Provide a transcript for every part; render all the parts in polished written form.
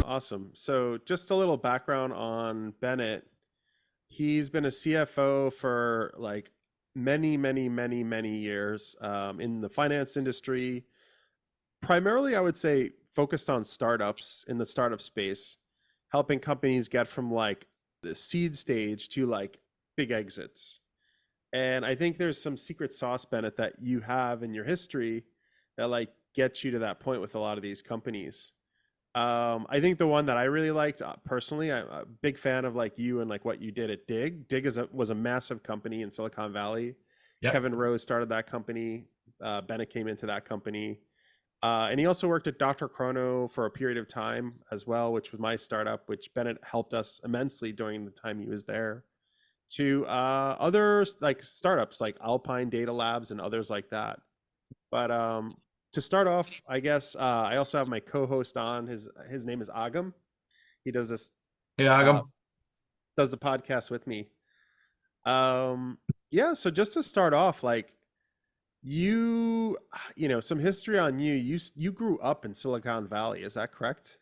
Awesome. So just a little background on Bennett. He's been a CFO for like many years in the finance industry. Primarily, I would say focused on startups in the startup space, helping companies get from like the seed stage to like big exits. And I think there's some secret sauce, Bennett, that you have in your history that like gets you to that point with a lot of these companies. I think the one that I really liked personally, I'm a big fan of like you and like what you did at Digg. Digg was a massive company in Silicon Valley. Yep. Kevin Rose started that company. Bennett came into that company. And he also worked at Dr. Chrono for a period of time as well, which was my startup, which Bennett helped us immensely during the time he was there. To other like startups like Alpine Data Labs and others like that. But to start off, I guess I also have my co-host on. His name is Agam. He does this Hey, uh, Agam. does the podcast with me. Um, yeah. So just to start off, like some history on you. You grew up in Silicon Valley. Is that correct?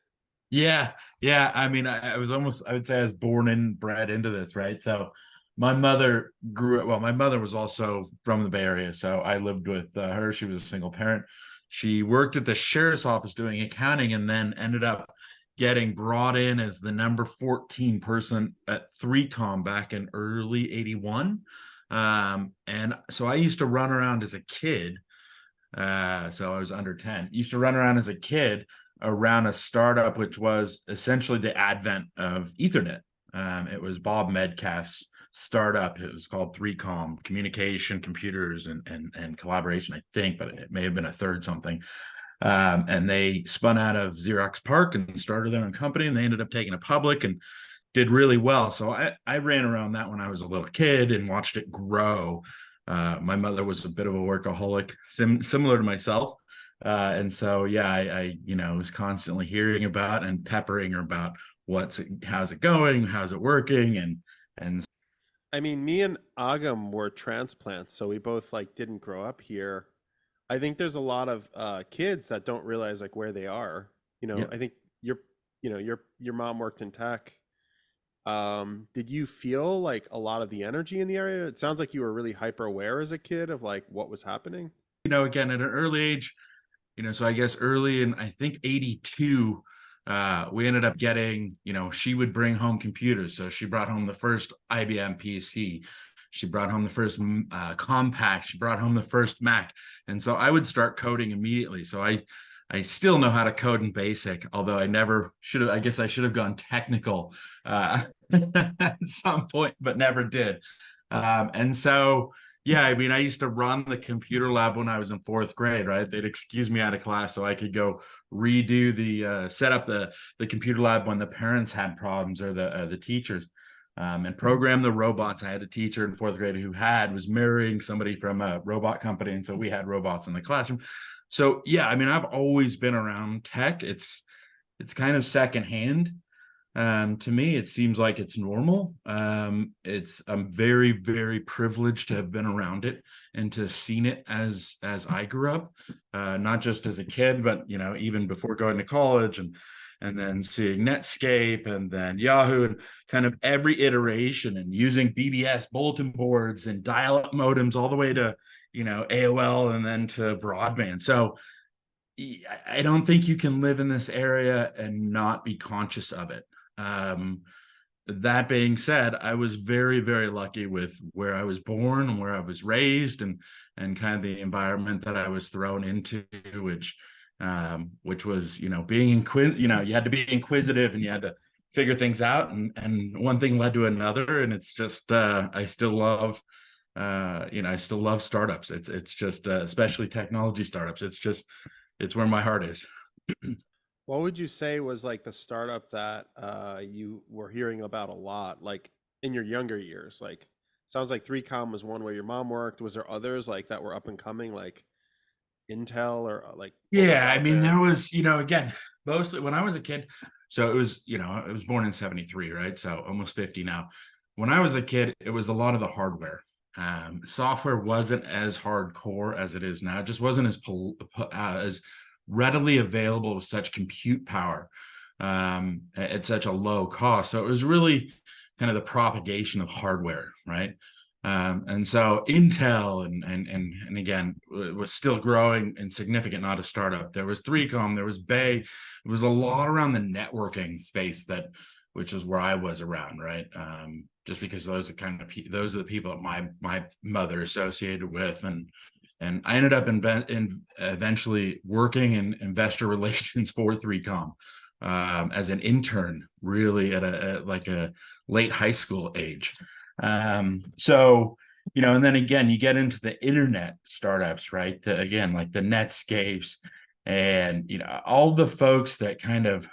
Yeah, yeah. I mean, I was almost, I would say I was born and bred into this, right? So my mother grew up, well, my mother was also from the Bay Area. So I lived with her. She was a single parent. She worked at the sheriff's office doing accounting and then ended up getting brought in as the number 14 person at 3Com back in early 81. And so I used to run around as a kid. So I was under 10. Used to run around as a kid around a startup, which was essentially the advent of Ethernet. It was Bob Metcalf's startup. It was called 3Com, Communication, Computers, and Collaboration, I think, but it may have been a third something. And they spun out of Xerox PARC and started their own company, and they ended up taking it public and did really well. So I ran around that when I was a little kid and watched it grow. My mother was a bit of a workaholic, similar to myself. And so, yeah, I was constantly hearing about and peppering her about how's it going, how's it working, and I mean, me and Agam were transplants, so we both like didn't grow up here. I think there's a lot of kids that don't realize like where they are. yeah. I think your your mom worked in tech. Did you feel like a lot of the energy in the area? It sounds like you were really hyper aware as a kid of like what was happening. Again, at an early age, so I guess early in, I think 82, we ended up getting, she would bring home computers. So she brought home the first IBM PC. She brought home the first Compaq. She brought home the first Mac. And so I would start coding immediately. So I still know how to code in BASIC, although I never should have, I guess I should have gone technical at some point, but never did. And so, yeah, I mean, I used to run the computer lab when I was in fourth grade, right? They'd excuse me out of class so I could go redo set up the computer lab when the parents had problems or the teachers, and program the robots. I had a teacher in fourth grade who was marrying somebody from a robot company, and so we had robots in the classroom. So yeah, I mean, I've always been around tech. It's kind of secondhand. To me, it seems like it's normal. I'm very, very privileged to have been around it and to have seen it as I grew up, not just as a kid, but even before going to college and then seeing Netscape and then Yahoo and kind of every iteration and using BBS bulletin boards and dial-up modems all the way to AOL and then to broadband. So I don't think you can live in this area and not be conscious of it. That being said, I was very, very lucky with where I was born and where I was raised and kind of the environment that I was thrown into, which was, being you had to be inquisitive and you had to figure things out, and one thing led to another. And it's just, I still love, I still love startups. It's just, especially technology startups. It's where my heart is. What would you say was like the startup that you were hearing about a lot, like in your younger years? Like, sounds like 3Com was one where your mom worked. Was there others like that were up and coming, like Intel or like what was Yeah, I out mean, there? there was, again, mostly when I was a kid. So it was, I was born in 73, right? So almost 50 now. When I was a kid, it was a lot of the hardware. Software wasn't as hardcore as it is now. It just wasn't as readily available with such compute power at such a low cost. So it was really kind of the propagation of hardware, right? And so Intel and again was still growing and significant, not a startup. There was 3Com, there was Bay. It was a lot around the networking space which is where I was around, right? Just because those are the people that my mother associated with, and I ended up eventually working in investor relations for 3Com as an intern, really at a late high school age. So, and then again, you get into the internet startups, right? Again, like the Netscapes and, all the folks that kind of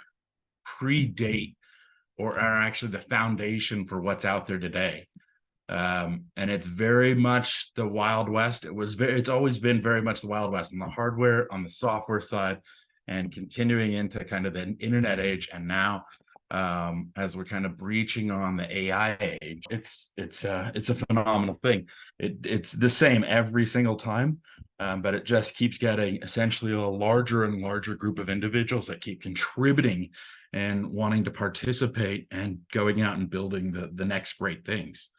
predate or are actually the foundation for what's out there today. And it's very much the Wild West. It's always been very much the Wild West on the hardware, on the software side, and continuing into kind of the internet age. And now, as we're kind of breaching on the AI age, it's a phenomenal thing. It's the same every single time, but it just keeps getting essentially a larger and larger group of individuals that keep contributing and wanting to participate and going out and building the next great things.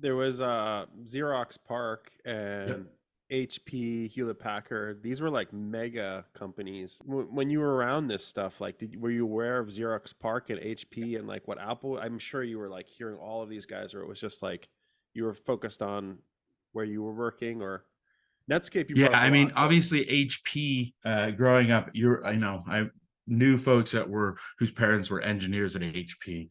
There was Xerox PARC Yep. and HP, Hewlett Packard. These were like mega companies. When you were around this stuff, like, were you aware of Xerox PARC and HP and like what Apple? I'm sure you were like hearing all of these guys, or it was just like you were focused on where you were working, or Netscape. You Yeah, brought up a I mean, lot, so obviously HP, growing up, I knew folks whose parents were engineers at HP.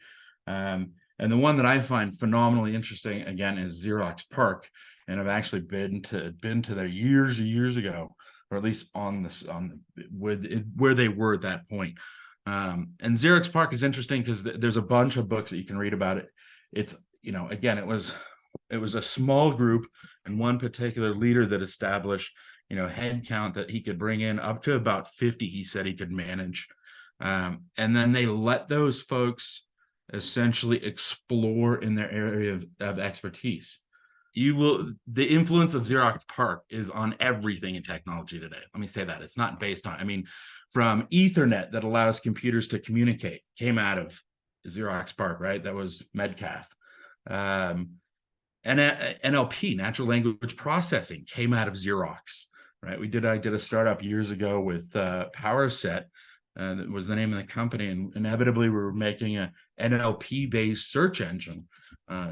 And the one that I find phenomenally interesting again is Xerox PARC. And I've actually been to there years and years ago, or at least where they were at that point. And Xerox PARC is interesting because there's a bunch of books that you can read about it. It's, again, it was a small group and one particular leader that established, head count that he could bring in up to about 50. He said he could manage. And then they let those folks essentially explore in their area of expertise. The influence of Xerox PARC is on everything in technology today. Let me say that. It's not based on, from Ethernet that allows computers to communicate came out of Xerox PARC, right? That was Metcalf. And NLP, natural language processing, came out of Xerox, right? I did a startup years ago with PowerSet, that was the name of the company, and inevitably we were making a NLP-based search engine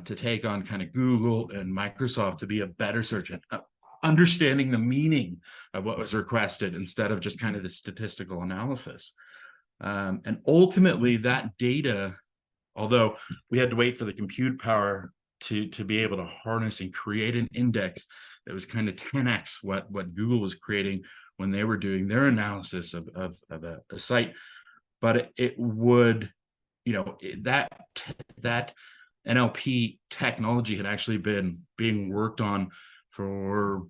to take on kind of Google and Microsoft to be a better search engine, understanding the meaning of what was requested instead of just kind of the statistical analysis. And ultimately, that data, although we had to wait for the compute power to be able to harness and create an index that was kind of 10x what Google was creating when they were doing their analysis of a site. But it would, that NLP technology had actually been being worked on for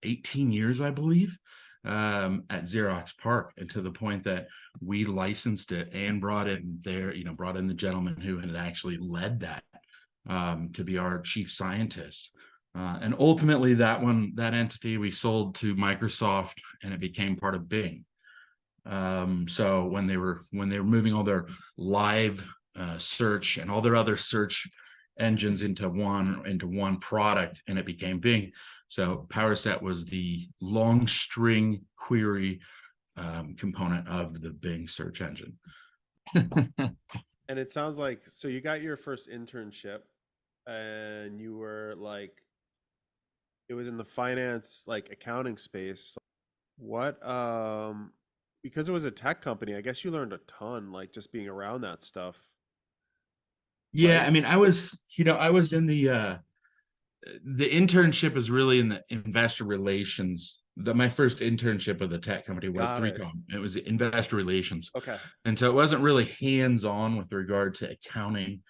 18 years, I believe, at Xerox PARC, and to the point that we licensed it and brought in the gentleman who had actually led that to be our chief scientist. And ultimately that entity we sold to Microsoft, and it became part of Bing. So when they were moving all their live search and all their other search engines into one product, and it became Bing. So PowerSet was the long string query component of the Bing search engine. And it sounds like, so you got your first internship and you were like, it was in the finance, like accounting space. What, because it was a tech company, I guess you learned a ton, like just being around that stuff, Yeah, right? I mean, I was in the internship is really in the investor relations. My first internship with the tech company was Got it. 3Com. It was investor relations. Okay. And so it wasn't really hands-on with regard to accounting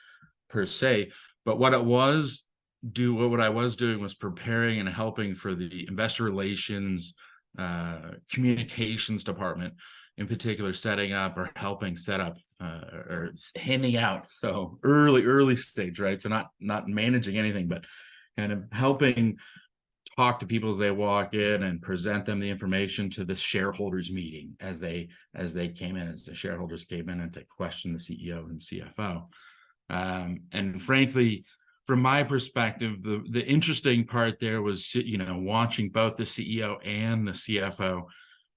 per se, but what I was doing was preparing and helping for the investor relations communications department, in particular, setting up or helping set up or handing out. So early stage, right? So not managing anything, but kind of helping talk to people as they walk in and present them the information to the shareholders meeting as they came in, as the shareholders came in and to question the CEO and CFO. And frankly, from my perspective, the interesting part there was, watching both the CEO and the CFO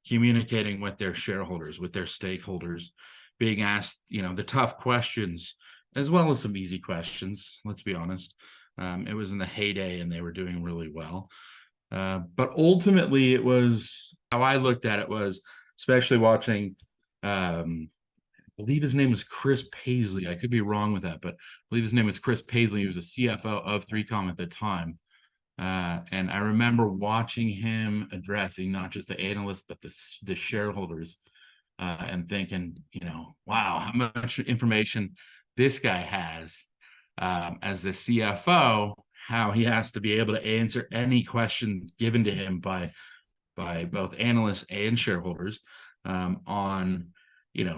communicating with their shareholders, with their stakeholders, being asked, the tough questions, as well as some easy questions, let's be honest. It was in the heyday and they were doing really well. But ultimately, it was how I looked at it was, especially watching, I believe his name was Chris Paisley. I could be wrong with that, but I believe his name was Chris Paisley. He was a CFO of 3Com at the time. And I remember watching him addressing not just the analysts, but the shareholders, and thinking, wow, how much information this guy has as the CFO, how he has to be able to answer any question given to him by both analysts and shareholders on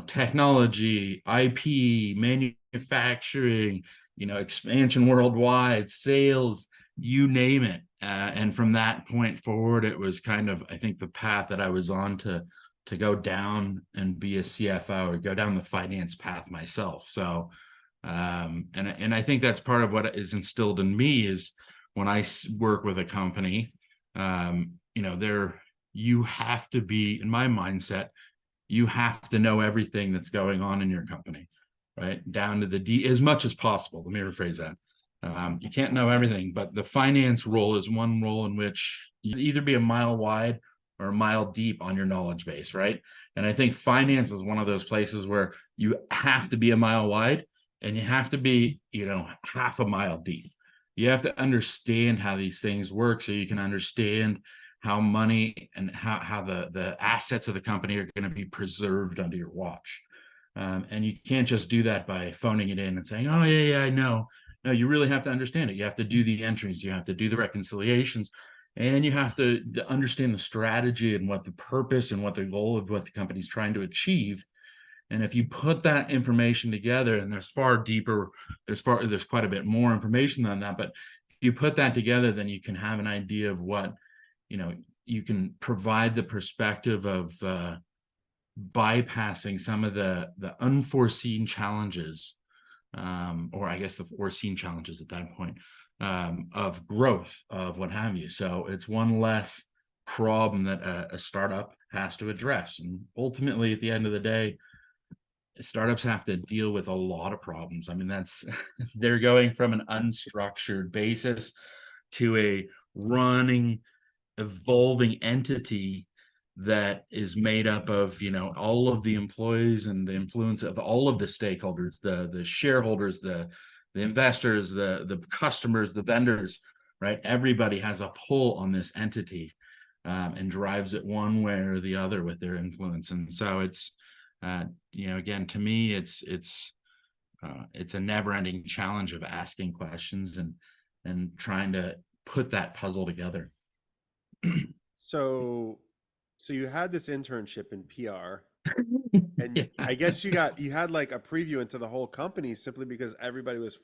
technology, IP, manufacturing, expansion worldwide, sales, you name it. And from that point forward, it was kind of, I think, the path that I was on to go down and be a CFO or go down the finance path myself. So, and I think that's part of what is instilled in me is when I work with a company, you have to be, in my mindset, you have to know everything that's going on in your company, right? Down to the as much as possible. Let me rephrase that. You can't know everything, but the finance role is one role in which you either be a mile wide or a mile deep on your knowledge base, right? And I think finance is one of those places where you have to be a mile wide and you have to be, half a mile deep. You have to understand how these things work so you can understand how money and how the assets of the company are going to be preserved under your watch. And you can't just do that by phoning it in and saying, oh, yeah, I know. No, you really have to understand it. You have to do the entries. You have to do the reconciliations. And you have to understand the strategy and what the purpose and what the goal of what the company's trying to achieve. And if you put that information together, and there's quite a bit more information than that, but if you put that together, then you can have an idea of what, you can provide the perspective of bypassing some of the unforeseen challenges, or I guess the foreseen challenges at that point, of growth, of what have you. So it's one less problem that a startup has to address. And ultimately, at the end of the day, startups have to deal with a lot of problems. I mean, they're going from an unstructured basis to a running, evolving entity that is made up of, all of the employees and the influence of all of the stakeholders, the shareholders, the investors, the customers, the vendors, right? Everybody has a pull on this entity and drives it one way or the other with their influence. And so it's, again, to me, it's a never-ending challenge of asking questions and trying to put that puzzle together. So you had this internship in PR, and Yeah. I guess you had like a preview into the whole company simply because everybody was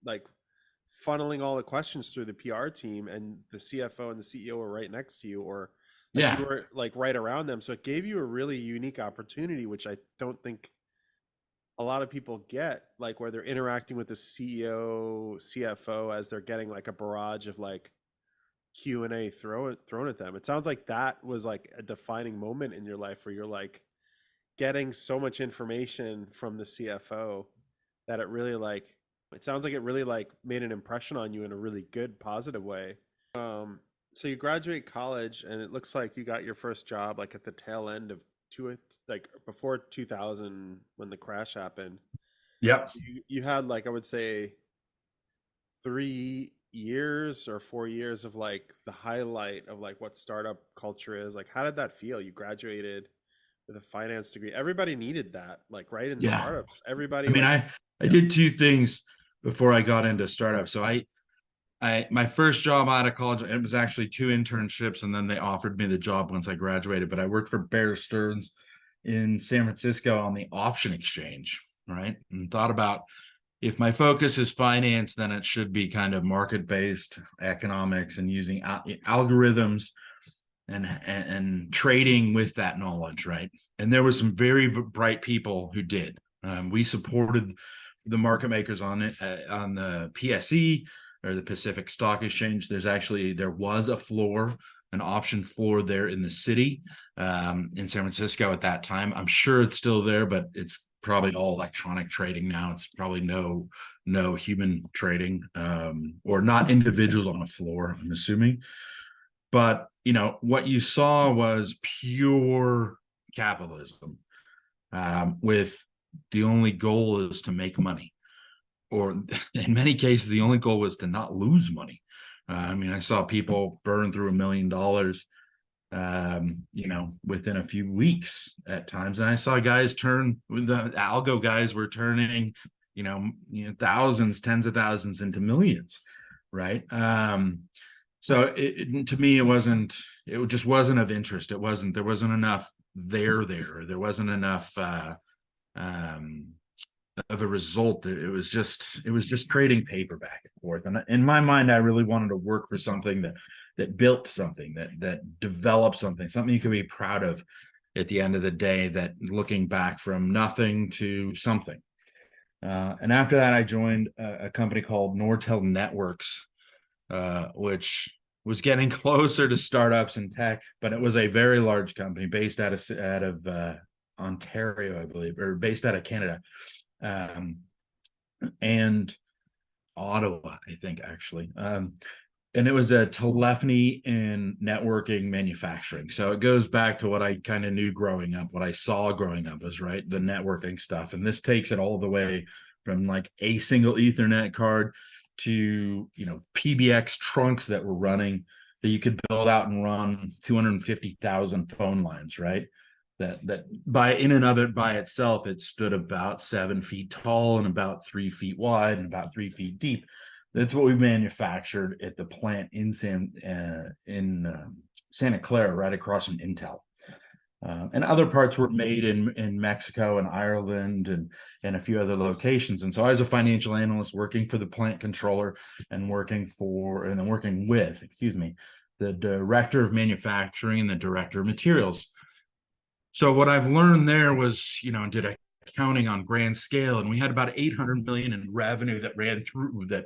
like funneling all the questions through the PR team, and the CFO and the CEO were right next to you, or like Yeah. you were like right around them. So it gave you a really unique opportunity, which I don't think a lot of people get, like where they're interacting with the CEO, CFO as they're getting like a barrage of like Q&A thrown at them. It sounds like that was like a defining moment in your life where you're like getting so much information from the CFO that it sounds like it really like made an impression on you in a really good, positive way. So you graduate college and it looks like you got your first job like at the tail end of like before 2000 when the crash happened. Yep. You had like, I would say 3 years or 4 years of like the highlight of like what startup culture is. Like, how did that feel? You graduated with a finance degree. Everybody needed that, like, right? In Yeah. startups, everybody I mean, like, I did two things before I got into startups. So my first job out of college, it was actually two internships, and then they offered me the job once I graduated. But I worked for Bear Stearns in San Francisco on the option exchange, right? And thought about, if my focus is finance, then it should be kind of market-based economics and using algorithms and trading with that knowledge, right? And there were some very bright people who did. We supported the market makers on it on the PSE, or the Pacific Stock Exchange. There was a floor, an option floor there in the city, in San Francisco at that time. I'm sure it's still there, but it's probably all electronic trading now. It's probably no human trading, or not individuals on a floor, I'm assuming. But what you saw was pure capitalism, with the only goal is to make money, or in many cases, the only goal was to not lose money. I mean, I saw people burn through $1 million, within a few weeks at times. And I saw guys the algo guys were turning, thousands, tens of thousands into millions, right? So to me, it just wasn't of interest. There wasn't enough there wasn't enough of a result. It was just trading paper back and forth. And in my mind, I really wanted to work for something that built something, that developed something you could be proud of at the end of the day, that looking back from nothing to something. And after that, I joined a company called Nortel Networks, which was getting closer to startups and tech, but it was a very large company based out of Ontario, I believe, or based out of Canada, and Ottawa, I think, actually. And it was a telephony and networking manufacturing. So it goes back to what I kind of knew growing up, what I saw growing up was, right, the networking stuff. And this takes it all the way from like a single Ethernet card to, PBX trunks that were running, that you could build out and run 250,000 phone lines, right? That in and of it by itself, it stood about 7 feet tall and about 3 feet wide and about 3 feet deep. That's what we manufactured at the plant in Santa Clara, right across from Intel. And other parts were made in Mexico and Ireland and a few other locations. And so I was a financial analyst working for the plant controller and working with, the director of manufacturing and the director of materials. So what I've learned there was, did accounting on grand scale, and we had about 800 million in revenue that ran through that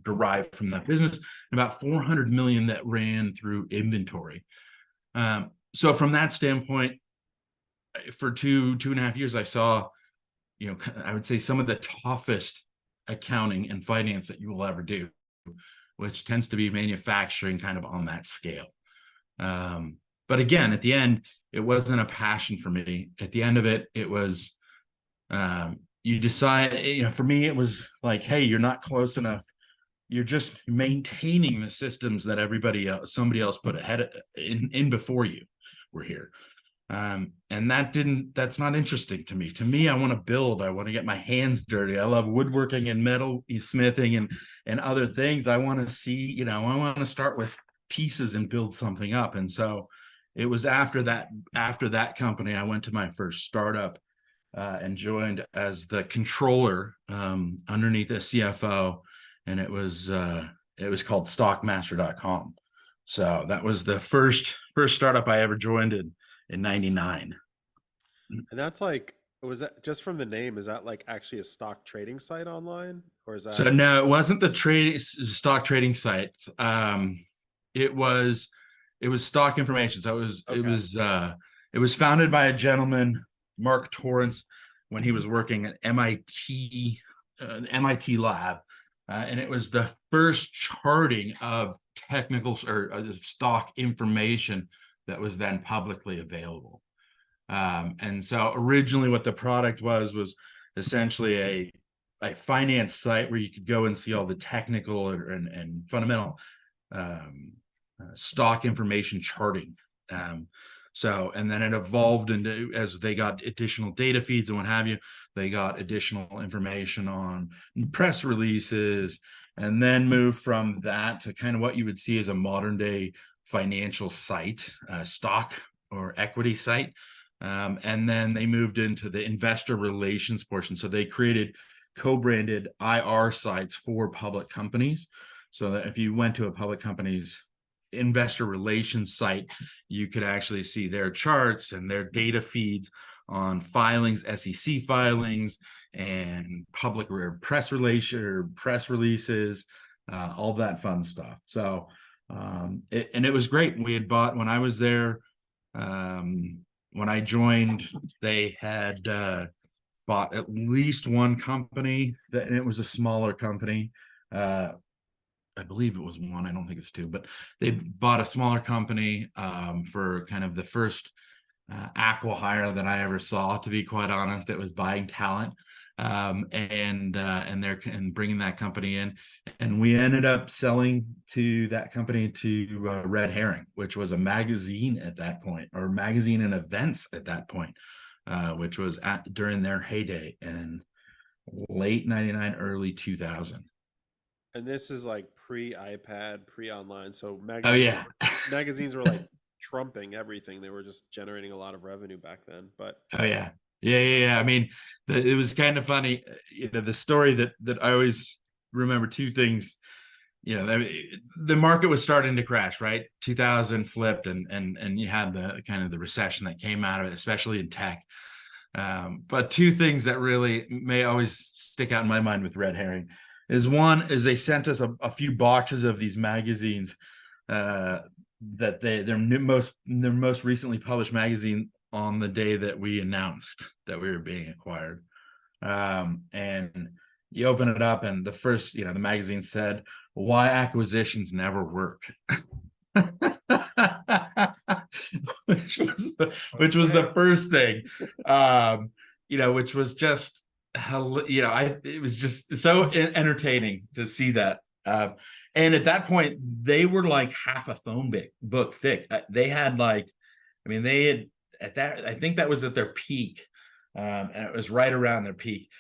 derived from that business, and about 400 million that ran through inventory. So from that standpoint, for two and a half years, I saw, I would say some of the toughest accounting and finance that you will ever do, which tends to be manufacturing kind of on that scale. But again, at the end, it wasn't a passion for me. At the end of it, it was, you decide, for me, it was like, hey, you're not close enough. You're just maintaining the systems that somebody else put ahead in before you were here. And that's not interesting to me. To me, I want to build. I want to get my hands dirty. I love woodworking and metal smithing and other things. I want to see, I want to start with pieces and build something up. And so it was after that company, I went to my first startup, and joined as the controller, underneath a CFO, and it was called stockmaster.com. So that was the first startup I ever joined in 99. And that's like, was that just from the name? Is that like actually a stock trading site online, or is So that? no, it wasn't the stock trading site. It was stock information. So it was founded by a gentleman, Mark Torrance, when he was working at MIT lab, and it was the first charting of technical or stock information that was then publicly available. And so originally, what the product was essentially a finance site where you could go and see all the technical and fundamental stock information charting. And then it evolved into, as they got additional data feeds and what have you, they got additional information on press releases, and then moved from that to kind of what you would see as a modern day financial site, stock or equity site. And then they moved into the investor relations portion. So they created co-branded IR sites for public companies. So that if you went to a public company's investor relations site, you could actually see their charts and their data feeds on filings, SEC filings, and public press releases, all that fun stuff. So, it was great. We had bought when I was there. When I joined, they had bought at least one company, and it was a smaller company. I believe it was one. I don't think it was two, but they bought a smaller company for kind of the first acqui-hire that I ever saw. To be quite honest, it was buying talent, and bringing that company in, and we ended up selling to that company to Red Herring, which was a magazine at that point, or magazine and events at that point, which was during their heyday in late '99, early 2000. And this is like pre-iPad, pre-online. So Oh yeah. magazines were like trumping everything. They were just generating a lot of revenue back then. But Oh yeah. Yeah. I mean, it was kind of funny. The story that I always remember, two things. The market was starting to crash, right? 2000 flipped, and you had the kind of the recession that came out of it, especially in tech. But two things that really may always stick out in my mind with Red Herring is, one is they sent us a few boxes of these magazines, that their most recently published magazine, on the day that we announced that we were being acquired. And you open it up, and the first, the magazine said, "Why acquisitions never work." which was the first thing, which was just, it was just so entertaining to see that. And at that point, they were like half a phone book thick. They had they had, at that, I think that was at their peak, and it was right around their peak.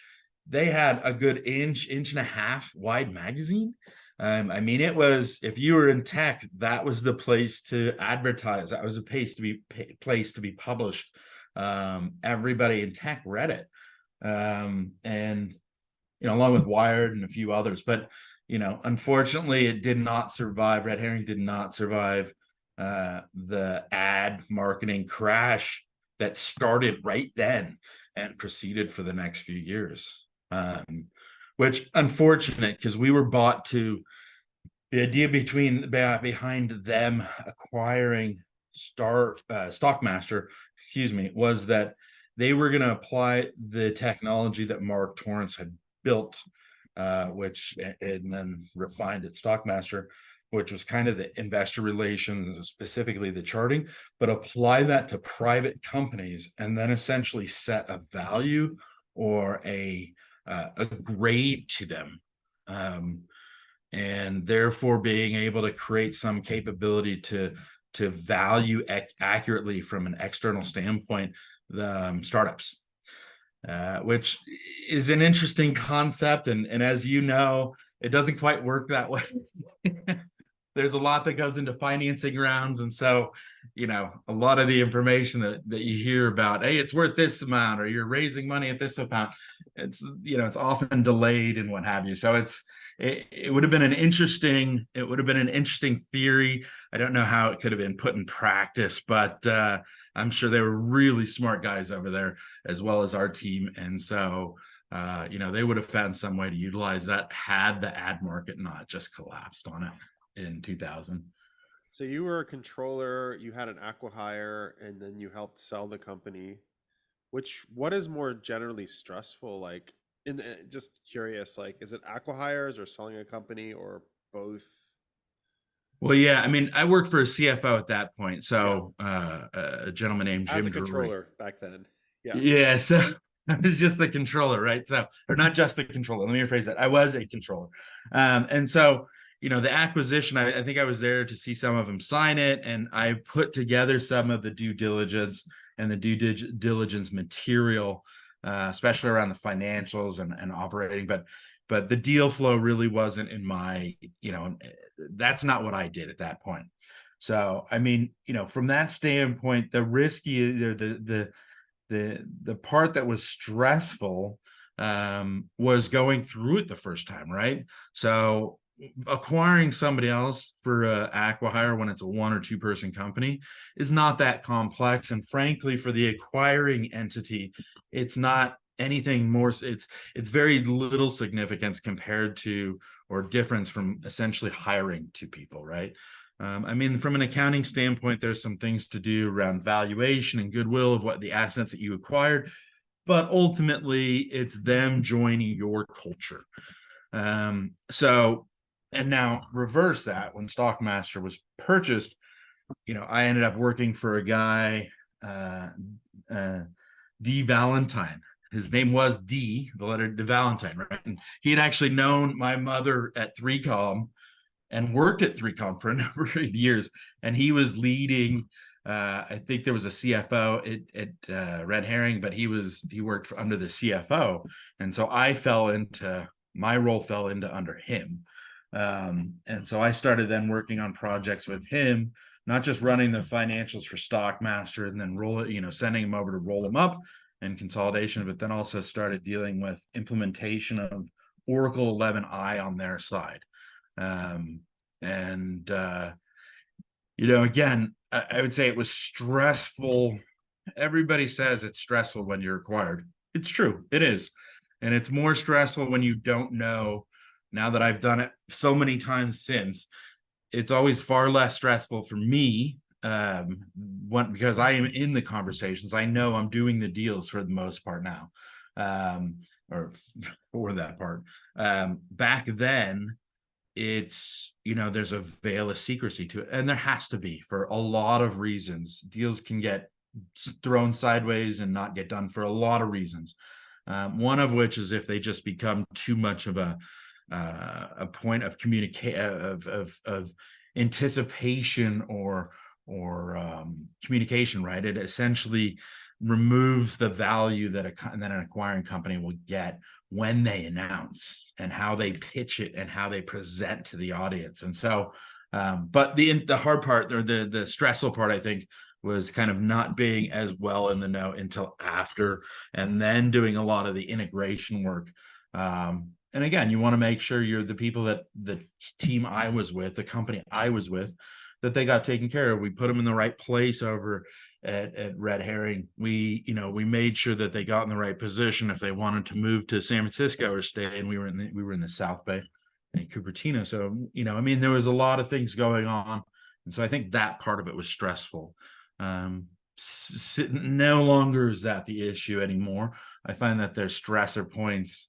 They had a good inch and a half wide magazine. It was, if you were in tech, that was the place to advertise. That was a place to be published. Everybody in tech read it, and along with Wired and a few others. But unfortunately, it did not survive. Red Herring did not survive the ad marketing crash that started right then and proceeded for the next few years. Which, unfortunate, because we were bought to, the idea behind them acquiring Stockmaster, was that they were going to apply the technology that Mark Torrance had built, and then refined at Stockmaster, which was kind of the investor relations, specifically the charting, but apply that to private companies, and then essentially set a value or a grade to them, and therefore being able to create some capability to value accurately from an external standpoint the startups, which is an interesting concept, and as you know, it doesn't quite work that way. There's a lot that goes into financing rounds, and so a lot of the information that you hear about, hey, it's worth this amount, or you're raising money at this amount, it's often delayed and what have you. So it would have been an interesting theory. I don't know how it could have been put in practice, but I'm sure they were really smart guys over there, as well as our team, and so they would have found some way to utilize that had the ad market not just collapsed on it in 2000. So you were a controller, you had an acqui-hire, and then you helped sell the company. What is more generally stressful? Like, just curious, like, is it acqui-hires or selling a company, or both? Well, yeah, I worked for a CFO at that point, so a gentleman named Jim As a Drury. controller back then. Yeah. Yeah, so I was just the controller, right? So, or not just the controller. Let me rephrase that. I was a controller, and so the acquisition. I think I was there to see some of them sign it, and I put together some of the due diligence and the due diligence material, especially around the financials and operating. But the deal flow really wasn't in my. That's not what I did at that point. So, from that standpoint, the risky, the part that was stressful was going through it the first time, right? So acquiring somebody else for acquihire when it's a 1 or 2 person company is not that complex. And frankly, for the acquiring entity, it's not anything more. It's very little significance compared to or difference from essentially hiring 2 people, right? I mean, from an accounting standpoint, there's some things to do around valuation and goodwill of what the assets that you acquired, but ultimately it's them joining your culture. So, and now reverse that, when Stockmaster was purchased, I ended up working for a guy, D Valentine. His name was D, the letter D Valentine, right? And he had actually known my mother at 3Com and worked at 3Com for a number of years. And he was leading, I think there was a CFO at Red Herring, but he worked under the CFO. And so my role fell into under him. And so I started then working on projects with him, not just running the financials for Stockmaster and then sending him over to roll them up and consolidation, but then also started dealing with implementation of Oracle 11i on their side. Again, I would say it was stressful. Everybody says it's stressful when you're acquired. It's true. It is. And it's more stressful when you don't know. Now that I've done it so many times since, it's always far less stressful for me, because I am in the conversations. I know I'm doing the deals for the most part now, or for that part. Back then, there's a veil of secrecy to it, and there has to be, for a lot of reasons. Deals can get thrown sideways and not get done for a lot of reasons. One of which is if they just become too much of a point of of anticipation or communication, right? It essentially removes the value that an acquiring company will get when they announce and how they pitch it and how they present to the audience. And so, but the hard part, or the stressful part, I think, was kind of not being as well in the know until after, and then doing a lot of the integration work. And again, you want to make sure you're the people that the team I was with, the company I was with, that they got taken care of. We put them in the right place over at Red Herring. We made sure that they got in the right position if they wanted to move to San Francisco or stay. And we were in the South Bay in Cupertino. So, there was a lot of things going on. And so I think that part of it was stressful. No longer is that the issue anymore. I find that there's stressor points,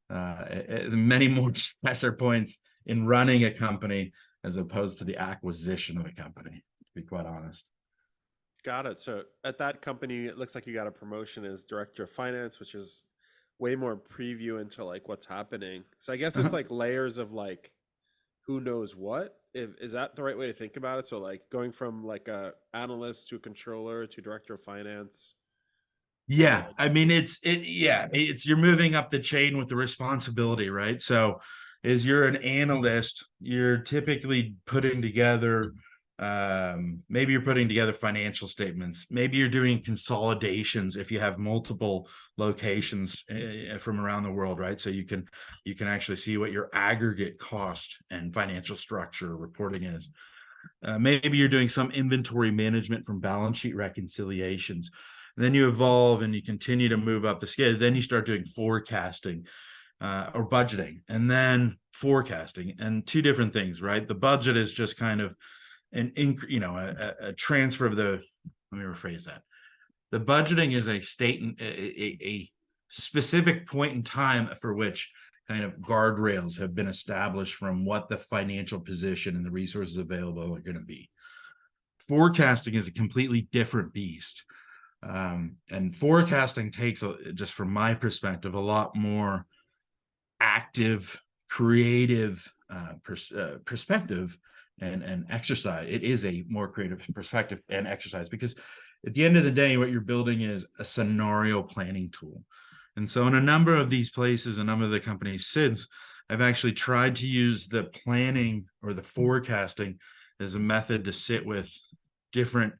many more stressor points in running a company as opposed to the acquisition of a company, to be quite honest. Got it. So at that company, it looks like you got a promotion as director of finance, which is way more preview into like what's happening. So I guess it's like layers of like who knows what. Is that the right way to think about it? So like going from like a analyst to a controller to director of finance. Yeah, I mean it's you're moving up the chain with the responsibility, right? So as you're an analyst, you're typically putting together maybe you're putting together financial statements. Maybe you're doing consolidations if you have multiple locations from around the world, right? So you can actually see what your aggregate cost and financial structure reporting is. Maybe you're doing some inventory management from balance sheet reconciliations. Then you evolve and you continue to move up the scale. Then you start doing forecasting or budgeting, and then forecasting, and 2 different things, right? The budget is just kind of a transfer of the. Let me rephrase that. The budgeting is a specific point in time for which kind of guardrails have been established from what the financial position and the resources available are going to be. Forecasting is a completely different beast. And forecasting takes, just from my perspective, a lot more active, creative perspective and exercise. It is a more creative perspective and exercise, because at the end of the day, what you're building is a scenario planning tool. And so in a number of these places, a number of the companies since, I've actually tried to use the planning or the forecasting as a method to sit with different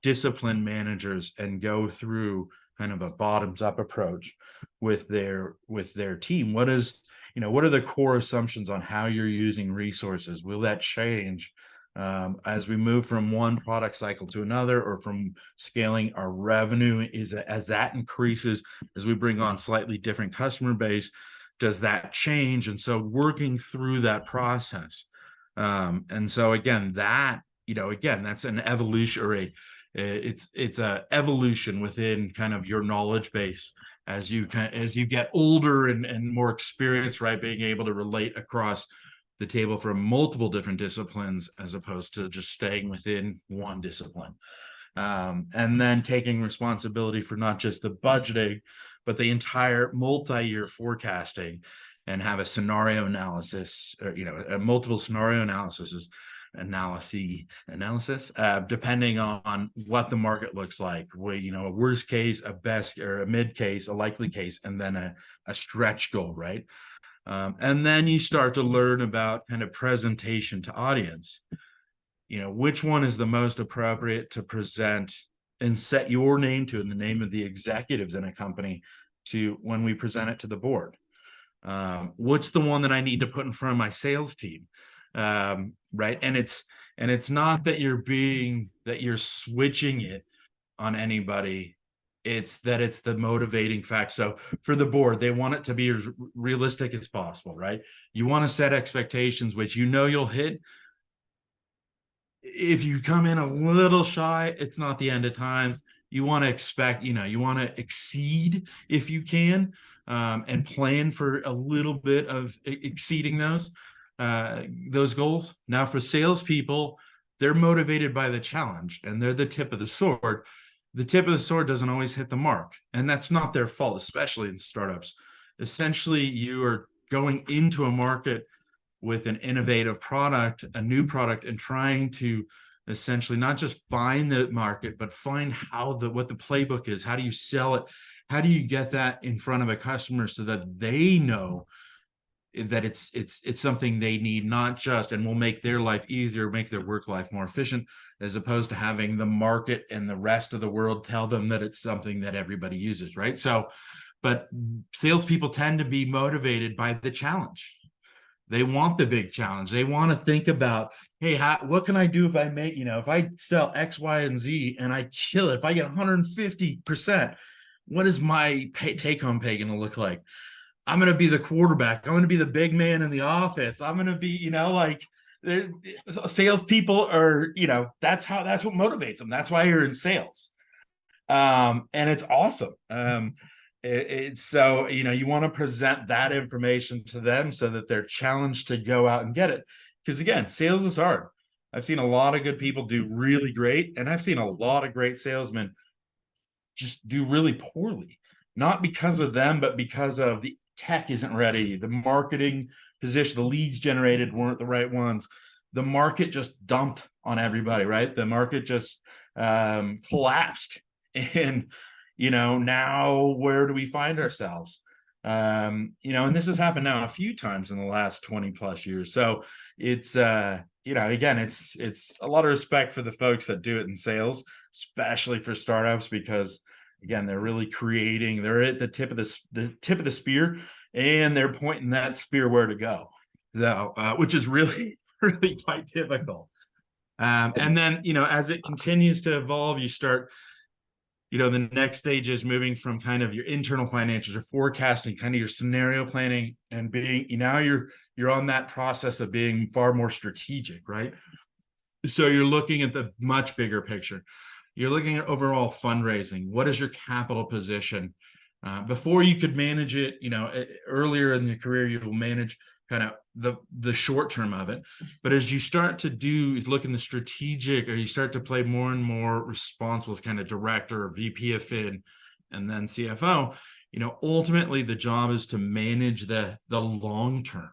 discipline managers and go through kind of a bottoms up approach with their team. What is, what are the core assumptions on how you're using resources? Will that change as we move from one product cycle to another, or from scaling our revenue? As that increases, as we bring on slightly different customer base, does that change? And so working through that process. And so again, that's an evolution, or it's a evolution within kind of your knowledge base as you get older and more experienced, right? Being able to relate across the table from multiple different disciplines, as opposed to just staying within one discipline. And then taking responsibility for not just the budgeting, but the entire multi-year forecasting, and have a scenario analysis, or a multiple scenario analysis, depending on what the market looks like. A worst case, a best, or a mid case, a likely case, and then a stretch goal, right? And then you start to learn about kind of presentation to audience. Which one is the most appropriate to present and set your name to, and the name of the executives in a company, to when we present it to the board. What's the one that I need to put in front of my sales team? Right. And it's not that you're switching it on anybody. It's that it's the motivating fact. So for the board, they want it to be as realistic as possible, right? You want to set expectations, which you'll hit. If you come in a little shy, it's not the end of times. You want to expect, you want to exceed if you can, and plan for a little bit of exceeding those goals. Now, for salespeople, they're motivated by the challenge, and they're the tip of the sword. The tip of the sword doesn't always hit the mark, and that's not their fault, especially in startups. Essentially, you are going into a market with an innovative product, a new product, and trying to essentially not just find the market, but find what the playbook is. How do you sell it? How do you get that in front of a customer so that they know that it's something they need, not just, and will make their life easier, make their work life more efficient, as opposed to having the market and the rest of the world tell them that it's something that everybody uses, right? So, but salespeople tend to be motivated by the challenge. They want the big challenge. They want to think about, hey, what can I do if I make, if I sell X, Y, and Z and I kill it, if I get 150%, what is my take-home pay going to look like? I'm going to be the quarterback. I'm going to be the big man in the office. I'm going to be, salespeople are, that's what motivates them. That's why you're in sales. And it's awesome. It's so, you want to present that information to them so that they're challenged to go out and get it. Because again, sales is hard. I've seen a lot of good people do really great, and I've seen a lot of great salesmen just do really poorly. Not because of them, but because of the tech isn't ready, the marketing position, the leads generated weren't the right ones. The market just dumped on everybody, right? The market just collapsed. And now where do we find ourselves? And this has happened now a few times in the last 20 plus years. So it's, again, it's a lot of respect for the folks that do it in sales, especially for startups, because again, they're really they're at the tip of the spear, and they're pointing that spear where to go. So, which is really, really quite typical. And then, as it continues to evolve, you start, the next stage is moving from kind of your internal financials, your forecasting, kind of your scenario planning, and being, now you're on that process of being far more strategic, right? So you're looking at the much bigger picture. You're looking at overall fundraising. What is your capital position? Before you could manage it, earlier in your career, you will manage kind of the short term of it. But as you start to look in the strategic, or you start to play more and more responsible as kind of director or VP of Fin, and then CFO, ultimately the job is to manage the long-term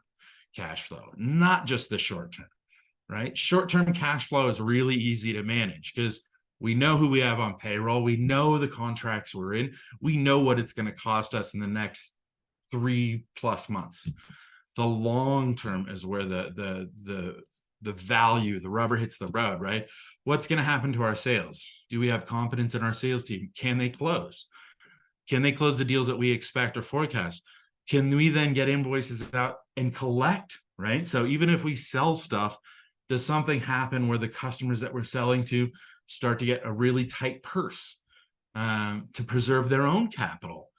cash flow, not just the short term, right? Short-term cash flow is really easy to manage because we know who we have on payroll. We know the contracts we're in. We know what it's going to cost us in the next 3+ months. The long term is where the value, the rubber hits the road, right? What's going to happen to our sales? Do we have confidence in our sales team? Can they close? Can they close the deals that we expect or forecast? Can we then get invoices out and collect, right? So even if we sell stuff, does something happen where the customers that we're selling to start to get a really tight purse to preserve their own capital,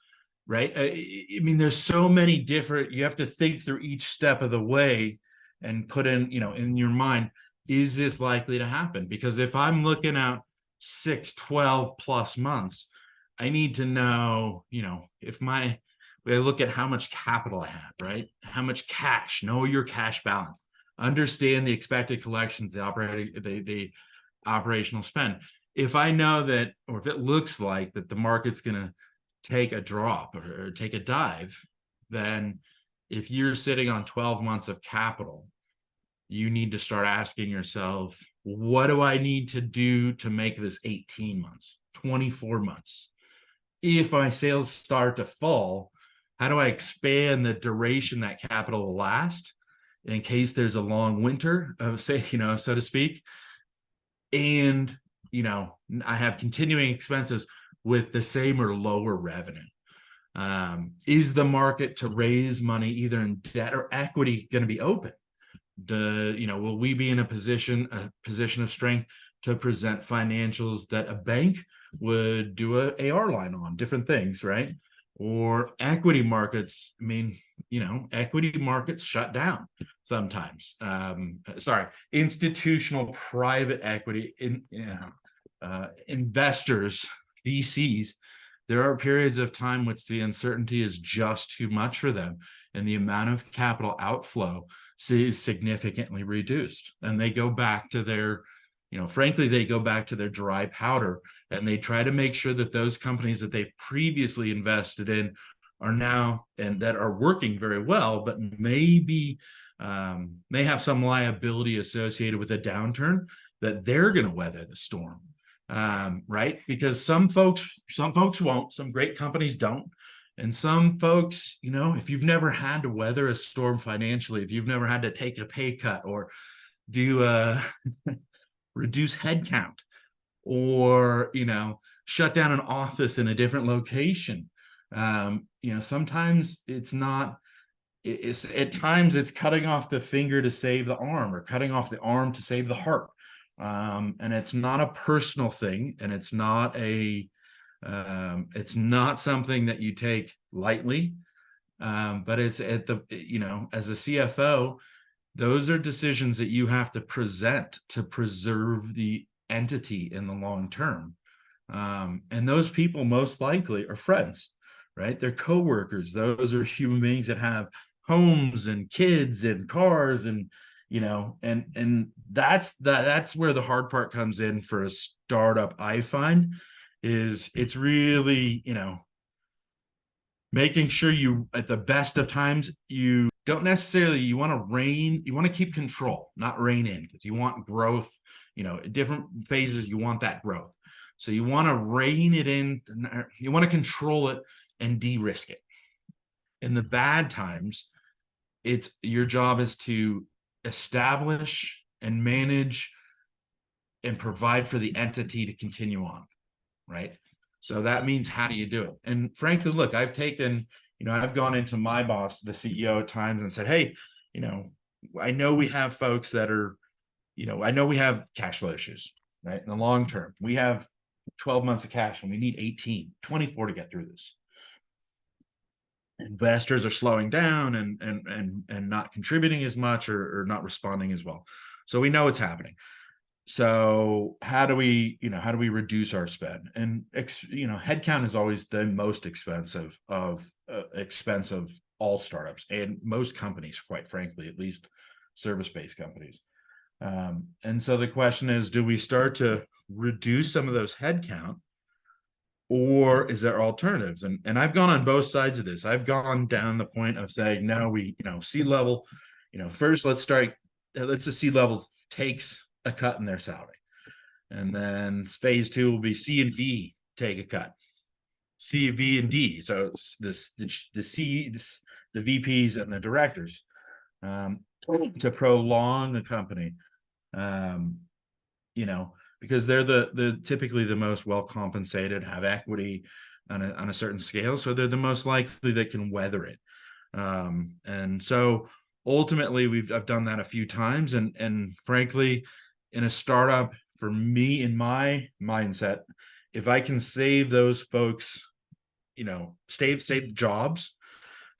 right? I mean, there's so many different, you have to think through each step of the way and put in, in your mind, is this likely to happen? Because if I'm looking at 6, 12 plus months, I need to know, if I look at how much capital I have, right? How much cash, know your cash balance, understand the expected collections, the operational spend. If I know that, or if it looks like that the market's going to take a drop or take a dive, then if you're sitting on 12 months of capital, you need to start asking yourself, what do I need to do to make this 18 months, 24 months? If my sales start to fall, how do I expand the duration that capital will last in case there's a long winter of, say, so to speak? And, I have continuing expenses with the same or lower revenue. Is the market to raise money either in debt or equity going to be open? Will we be in a position of strength to present financials that a bank would do a AR line on, different things, right? Or equity markets, I mean, equity markets shut down sometimes. Institutional private equity investors, VCs, there are periods of time which the uncertainty is just too much for them, and the amount of capital outflow is significantly reduced, and they go back to their, frankly, they go back to their dry powder, and they try to make sure that those companies that they've previously invested in are now, and that are working very well, but maybe may have some liability associated with a downturn, that they're going to weather the storm. Right? Because some folks won't, some great companies don't. And some folks, if you've never had to weather a storm financially, if you've never had to take a pay cut or do reduce headcount or, shut down an office in a different location, sometimes it's not, it's at times it's cutting off the finger to save the arm, or cutting off the arm to save the heart. And it's not a personal thing, and it's not something that you take lightly. But it's at the, as a CFO, those are decisions that you have to present to preserve the entity in the long term. And those people most likely are friends, right? They're coworkers. Those are human beings that have homes and kids and cars, and and that's where the hard part comes in for a startup. I find is it's really, making sure you, at the best of times, you don't necessarily, you want to keep control, not rein in, because you want growth, different phases, you want that growth. So you want to rein it in, you want to control it and de-risk it. In the bad times, it's your job is to establish and manage and provide for the entity to continue on, right? So that means, how do you do it? And frankly, look, I've taken, I've gone into my boss, the CEO, at times and said, hey, I know we have folks that are, I know we have cash flow issues, right? In the long term, we have 12 months of cash and we need 18, 24 to get through this. Investors are slowing down and not contributing as much, or not responding as well. So we know it's happening. So how do we reduce our spend? And headcount is always the most expensive of all startups and most companies, quite frankly, at least service-based companies. And so the question is, do we start to reduce some of those headcount, or is there alternatives? And I've gone on both sides of this. I've gone down the point of saying, no, we, C-level, first let's the C-level takes a cut in their salary. And then phase 2 will be C and D take a cut. C, V, and D. So the VPs and the directors, to prolong the company. because they're the typically the most well compensated, have equity on a certain scale, so they're the most likely that can weather it. And so ultimately I've done that a few times, and frankly, in a startup, for me, in my mindset, if I can save those folks, save jobs,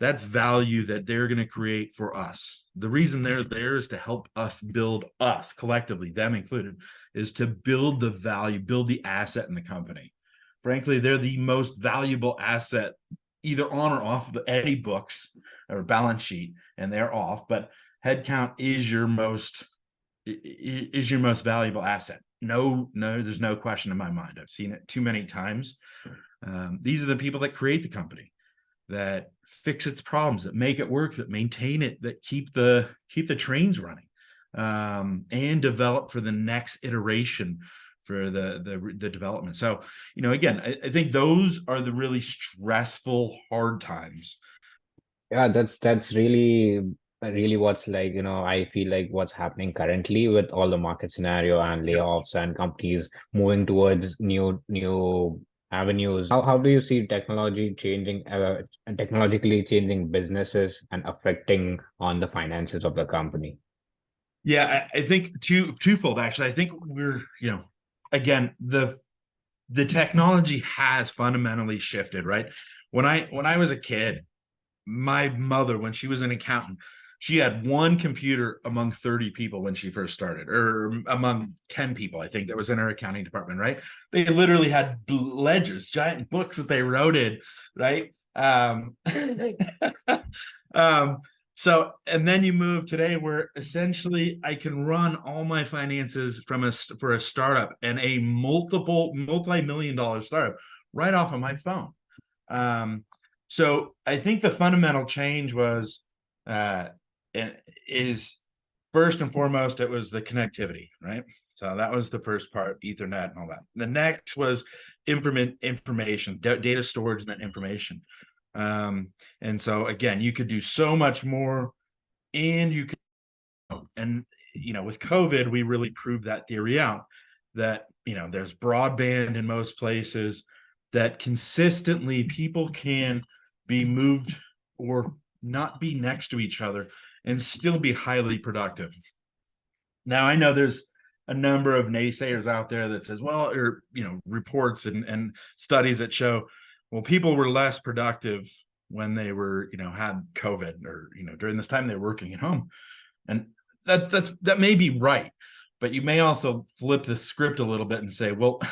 that's value that they're going to create for us. The reason they're there is to help us build, us collectively, them included, is to build the value, build the asset in the company. Frankly, they're the most valuable asset, either on or off of any books or balance sheet, and they're off. But headcount is your most valuable asset. No, there's no question in my mind. I've seen it too many times. These are the people that create the company, that fix its problems, that make it work, that maintain it, that keep the trains running, and develop for the next iteration for the development. So, again, I think those are the really stressful, hard times. Yeah, that's really what's like, I feel like what's happening currently with all the market scenario and Yep. layoffs and companies moving towards new avenues. How do you see technology changing, technologically changing businesses and affecting on the finances of the company? Yeah, I think twofold actually. I think we're, again, the technology has fundamentally shifted, right? When I was a kid, my mother, when she was an accountant, she had one computer among 30 people when she first started, or among 10 people, I think, that was in her accounting department, right? They literally had ledgers, giant books that they wrote in, right? um, so, and then you move today where essentially I can run all my finances for a startup, and a multi-million-dollar startup, right off of my phone. So I think the fundamental change was, is first and foremost, it was the connectivity, right? So that was the first part, Ethernet and all that. The next was information, data storage, and that information. And so again, you could do so much more, and with COVID, we really proved that theory out, that, there's broadband in most places, that consistently people can be moved or not be next to each other and still be highly productive. Now, I know there's a number of naysayers out there that says, well, or, reports and studies that show, well, people were less productive when they were, had COVID, or, during this time they were working at home. And that may be right, but you may also flip the script a little bit and say, well,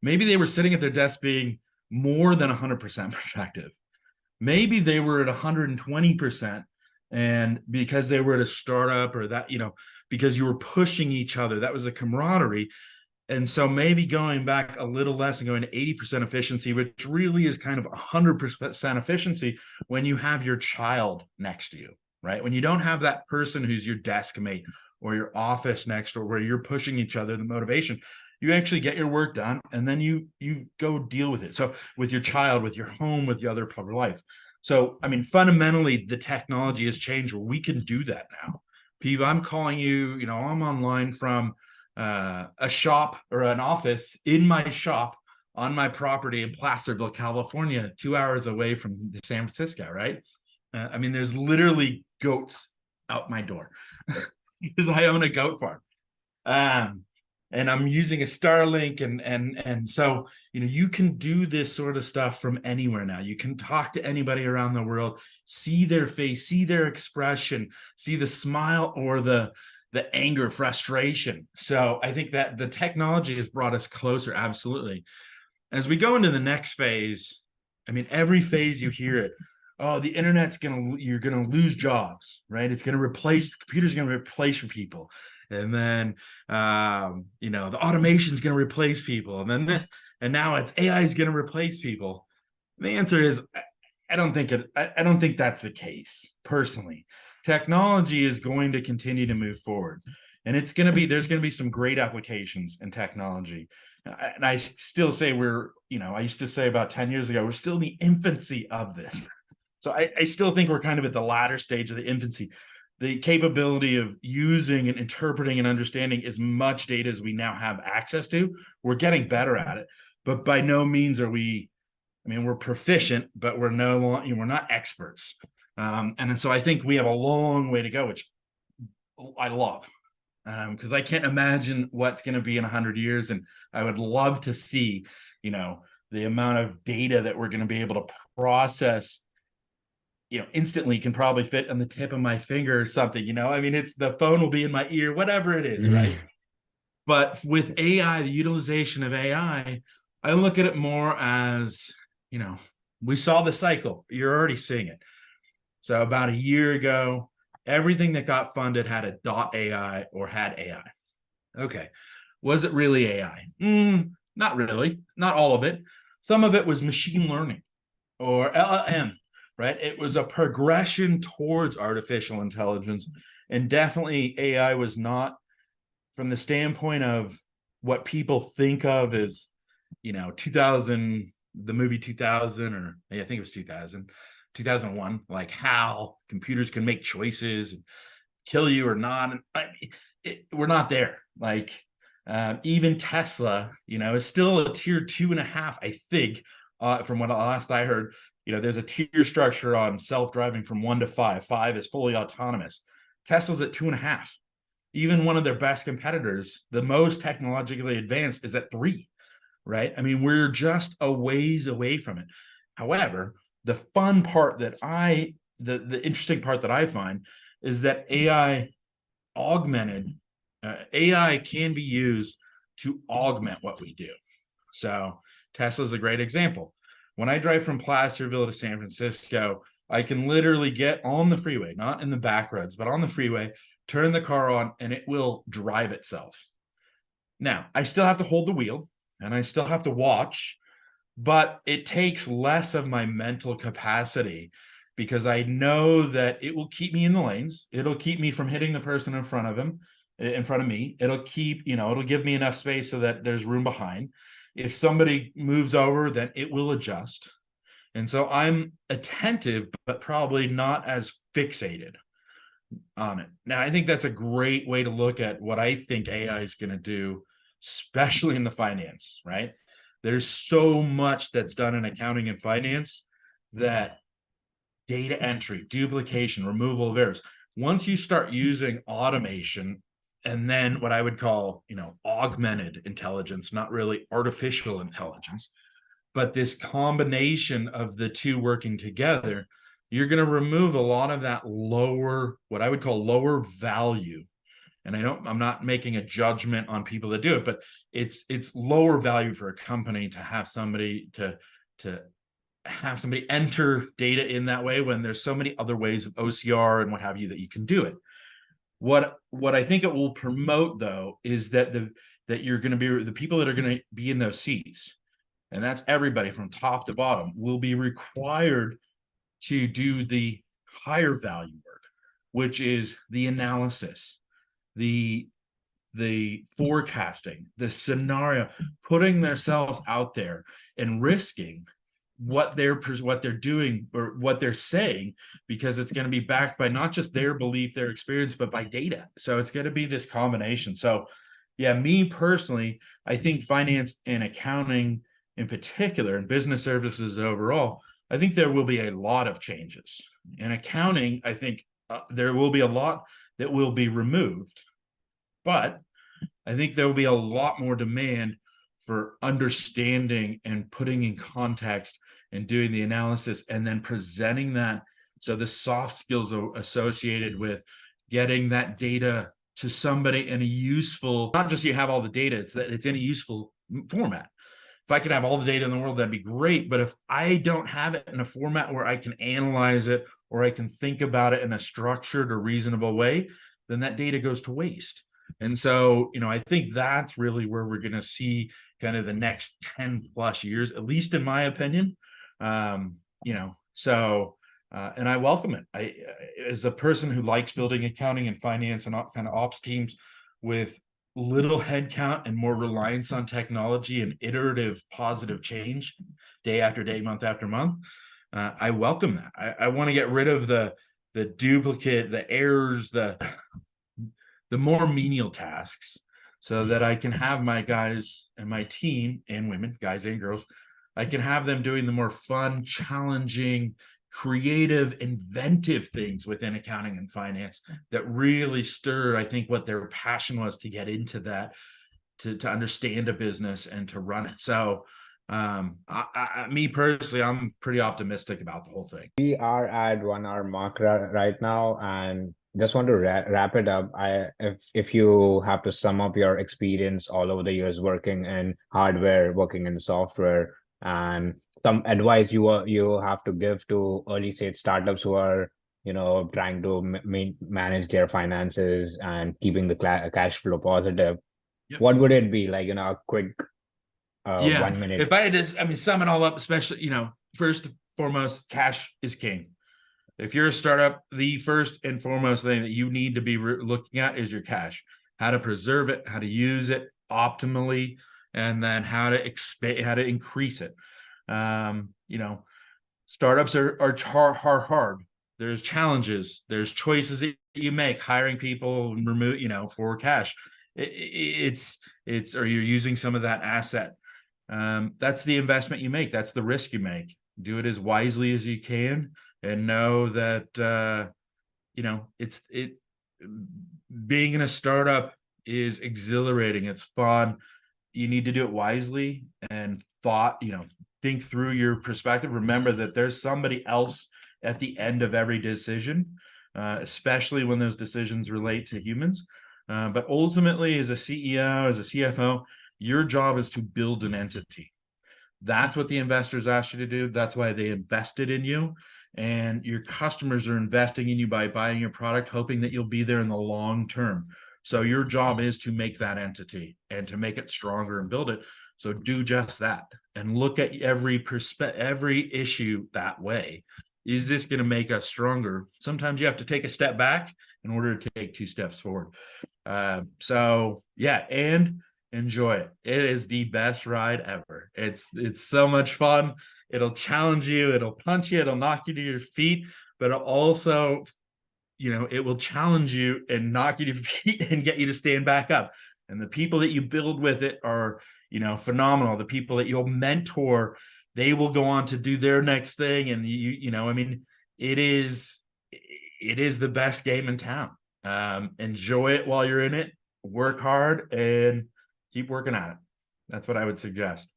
maybe they were sitting at their desk being more than 100% productive. Maybe they were at 120%, and because they were at a startup, or that, because you were pushing each other, that was a camaraderie. And so maybe going back a little less and going to 80% efficiency, which really is kind of 100% efficiency, when you have your child next to you, right? When you don't have that person who's your desk mate or your office next door, where you're pushing each other, the motivation, you actually get your work done, and then you go deal with it. So with your child, with your home, with your other part of life. So, I mean, fundamentally, the technology has changed where we can do that now. Pete, I'm calling you, I'm online from a shop or an office in my shop on my property in Placerville, California, 2 hours away from San Francisco, right? I mean, there's literally goats out my door because I own a goat farm. And I'm using a Starlink, and so, you can do this sort of stuff from anywhere now. You can talk to anybody around the world, see their face, see their expression, see the smile or the anger, frustration. So I think that the technology has brought us closer, absolutely. As we go into the next phase, I mean, every phase you hear it, oh, the internet's you're gonna lose jobs, right? It's gonna replace, computers are gonna replace people. And then, the automation is going to replace people. And then this, and now it's AI is going to replace people. The answer is, I don't think that's the case, personally. Technology is going to continue to move forward, and there's going to be some great applications in technology. And I still say I used to say about 10 years ago, we're still in the infancy of this. So I still think we're kind of at the latter stage of the infancy. the capability of using and interpreting and understanding as much data as we now have access to. We're getting better at it, but by no means are we, I mean, we're proficient, but we're not experts. And so I think we have a long way to go, which I love, because I can't imagine what's going to be in 100 years. And I would love to see, the amount of data that we're going to be able to process, instantly can probably fit on the tip of my finger or something, I mean, it's the phone will be in my ear, whatever it is, right? But with AI, the utilization of AI, I look at it more as, we saw the cycle. You're already seeing it. So about a year ago, everything that got funded had a .ai or had AI. Okay. Was it really AI? Not really. Not all of it. Some of it was machine learning or LLM, right? It was a progression towards artificial intelligence. And definitely AI was not, from the standpoint of what people think of as, 2000, the movie 2000, or I think it was 2001, like how computers can make choices and kill you or not. And we're not there. Like even Tesla, is still a tier 2.5, I think, from what last I heard. There's a tier structure on self-driving from 1 to 5. 5 is fully autonomous. Tesla's at 2.5. Even one of their best competitors, the most technologically advanced, is at 3, right? I mean, we're just a ways away from it. However, the fun part that the interesting part that I find is that AI can be used to augment what we do. So Tesla's a great example. When I drive from Placerville to San Francisco, I can literally get on the freeway, not in the back roads, but on the freeway, turn the car on, and it will drive itself. Now, I still have to hold the wheel and I still have to watch, but it takes less of my mental capacity because I know that it will keep me in the lanes. It'll keep me from hitting the person in front of me. It'll keep, it'll give me enough space so that there's room behind. If somebody moves over, then it will adjust. And so I'm attentive, but probably not as fixated on it. Now, I think that's a great way to look at what I think AI is going to do, especially in the finance, right? There's so much that's done in accounting and finance that data entry, duplication, removal of errors. Once you start using automation and then what I would call, augmented intelligence, not really artificial intelligence, but this combination of the two working together, you're going to remove a lot of that what I would call lower value. And I'm not making a judgment on people that do it, but it's lower value for a company to have somebody enter data in that way when there's so many other ways of OCR and what have you that you can do it. What I think it will promote, though, is that you're going to be the people that are going to be in those seats, and that's everybody from top to bottom, will be required to do the higher value work, which is the analysis, the forecasting, the scenario, putting themselves out there and risking what they're doing or what they're saying, because it's going to be backed by not just their belief, their experience, but by data. So it's going to be this combination. So yeah, me personally, I think finance and accounting in particular, and business services overall, I think there will be a lot of changes. In accounting, I think there will be a lot that will be removed, but I think there will be a lot more demand for understanding and putting in context and doing the analysis and then presenting that. So the soft skills are associated with getting that data to somebody in a useful, not just you have all the data, it's that it's in a useful format. If I could have all the data in the world, that'd be great. But if I don't have it in a format where I can analyze it or I can think about it in a structured or reasonable way, then that data goes to waste. And so, I think that's really where we're going to see kind of the next 10 plus years, at least in my opinion. And I welcome it. I, as a person who likes building accounting and finance and kind of ops teams with little headcount and more reliance on technology and iterative positive change day after day, month after month, I welcome that. I want to get rid of the duplicate, the errors, the more menial tasks, so that I can have my guys and my team and women, guys and girls, I can have them doing the more fun, challenging, creative, inventive things within accounting and finance that really stir, I think, what their passion was to get into that, to understand a business and to run it. So me personally, I'm pretty optimistic about the whole thing. We are at 1 hour mark right now, and just want to wrap it up. If you have to sum up your experience all over the years working in hardware, working in software, and some advice you have to give to early stage startups who are, trying to manage their finances and keeping the cash flow positive, Yep. what would it be? Like, a quick Yeah. 1 minute. If I had to, sum it all up, especially, first and foremost, cash is king. If you're a startup, the first and foremost thing that you need to be looking at is your cash, how to preserve it, how to use it optimally, and then how to expand, how to increase it. Startups are hard. There's challenges, there's choices that you make, hiring people, for cash. It's or you're using some of that asset. That's the investment you make. That's the risk you make. Do it as wisely as you can, and know that being in a startup is exhilarating. It's fun. You need to do it wisely and think through your perspective. Remember that there's somebody else at the end of every decision, especially when those decisions relate to humans. But ultimately, as a CEO, as a CFO, your job is to build an entity. That's what the investors asked you to do. That's why they invested in you. And your customers are investing in you by buying your product, hoping that you'll be there in the long term. So your job is to make that entity and to make it stronger and build it. So do just that and look at every issue that way. Is this going to make us stronger? Sometimes you have to take a step back in order to take 2 steps forward. So yeah, and enjoy it. It is the best ride ever. It's so much fun. It'll challenge you, it'll punch you, it'll knock you to your feet, but it'll also, it will challenge you and knock you to your feet and get you to stand back up. And the people that you build with it are, phenomenal. The people that you'll mentor, they will go on to do their next thing. And it is the best game in town. Enjoy it while you're in it, work hard, and keep working at it. That's what I would suggest.